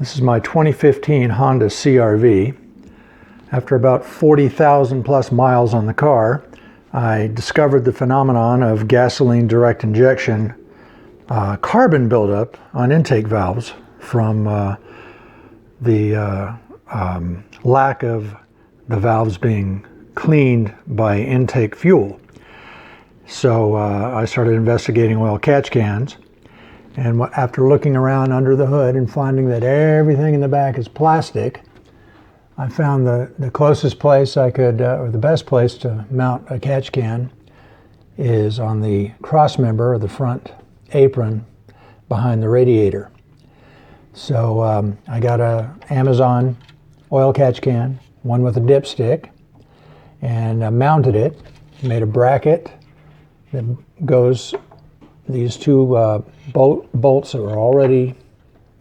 This is my 2015 Honda CR-V. After about 40,000 plus miles on the car, I discovered the phenomenon of gasoline direct injection carbon buildup on intake valves from the lack of the valves being cleaned by intake fuel. So I started investigating oil catch cans, and after looking around under the hood and finding that everything in the back is plastic, I found the closest place I could, or the best place to mount a catch can is on the cross member of the front apron behind the radiator. So I got a Amazon oil catch can, one with a dipstick, and mounted it, made a bracket that goes, these two bolts that were already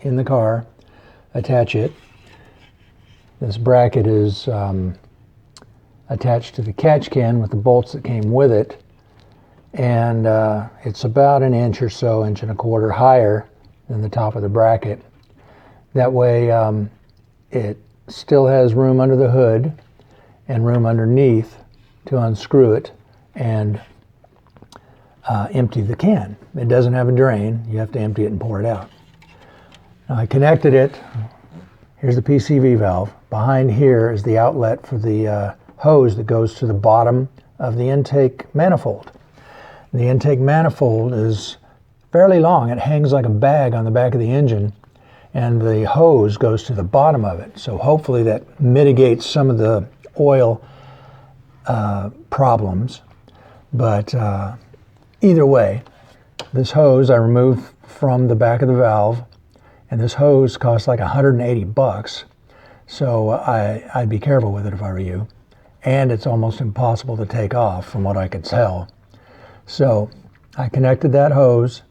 in the car, attach it. This bracket is attached to the catch can with the bolts that came with it, and it's about an inch or so, inch and a quarter higher than the top of the bracket. That way it still has room under the hood and room underneath to unscrew it and empty the can. It doesn't have a drain. You have to empty it and pour it out. Now I connected it. Here's the PCV valve. Behind here is the outlet for the hose that goes to the bottom of the intake manifold. The intake manifold is fairly long. It hangs like a bag on the back of the engine, and the hose goes to the bottom of it. So hopefully that mitigates some of the oil problems. But either way, this hose I removed from the back of the valve, and this hose costs like 180 bucks. So I'd be careful with it if I were you. And it's almost impossible to take off from what I could tell. So I connected that hose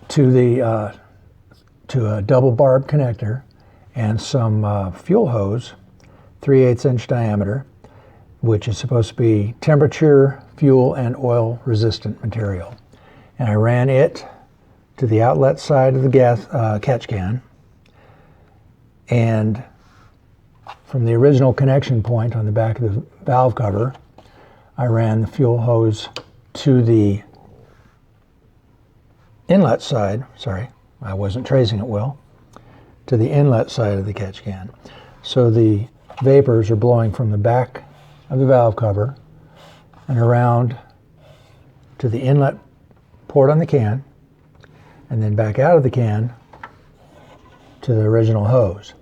to a double barb connector and some fuel hose, 3/8 inch diameter, which is supposed to be temperature, fuel, and oil resistant material. And I ran it to the outlet side of the gas catch can, and from the original connection point on the back of the valve cover, I ran the fuel hose to the inlet side, sorry, I wasn't tracing it well, to the inlet side of the catch can. So the vapors are blowing from the back of the valve cover and around to the inlet port on the can, and then back out of the can to the original hose.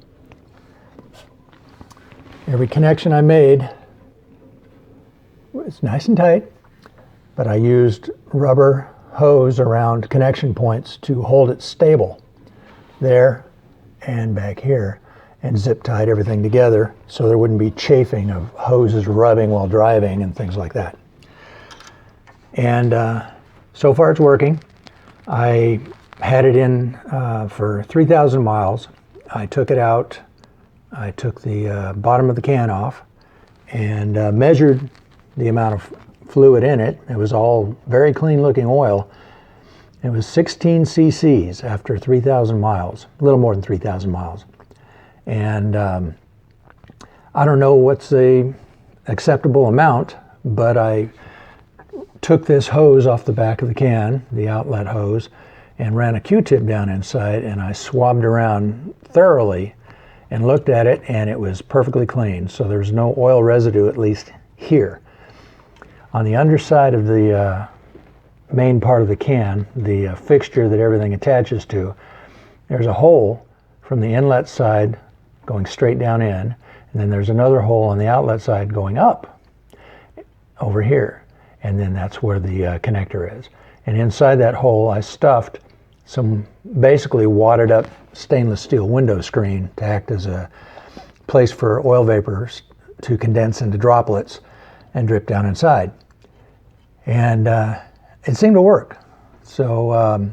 Every connection I made was nice and tight, but I used rubber hose around connection points to hold it stable there and back here, and zip tied everything together so there wouldn't be chafing of hoses rubbing while driving and things like that. And so far it's working. I had it in for 3,000 miles. I took it out. I took the bottom of the can off and measured the amount of fluid in it. It was all very clean looking oil. It was 16 cc's after 3,000 miles, a little more than 3,000 miles. And I don't know what's the acceptable amount, but I took this hose off the back of the can, the outlet hose, and ran a Q-tip down inside, and I swabbed around thoroughly and looked at it, and it was perfectly clean. So there's no oil residue, at least here. On the underside of the main part of the can, the fixture that everything attaches to, there's a hole from the inlet side going straight down in, and then there's another hole on the outlet side going up over here, and then that's where the connector is. And inside that hole I stuffed some basically wadded up stainless steel window screen to act as a place for oil vapors to condense into droplets and drip down inside. And it seemed to work. So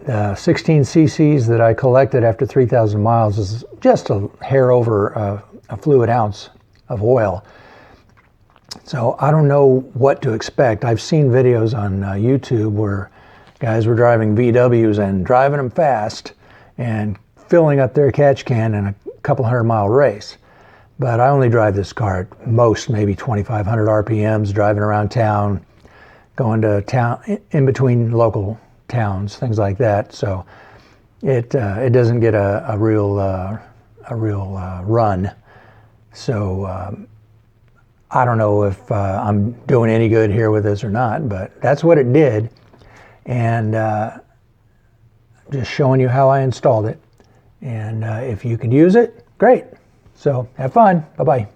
16 cc's that I collected after 3,000 miles is just a hair over a fluid ounce of oil. So I don't know what to expect. I've seen videos on YouTube where guys were driving VWs and driving them fast and filling up their catch can in a couple 100-mile race. But I only drive this car at most maybe 2,500 RPMs, driving around town, going to town, in between local towns, things like that. So it doesn't get a real run. So I don't know if I'm doing any good here with this or not, but that's what it did. And just showing you how I installed it. And if you could use it, great. So have fun. Bye-bye.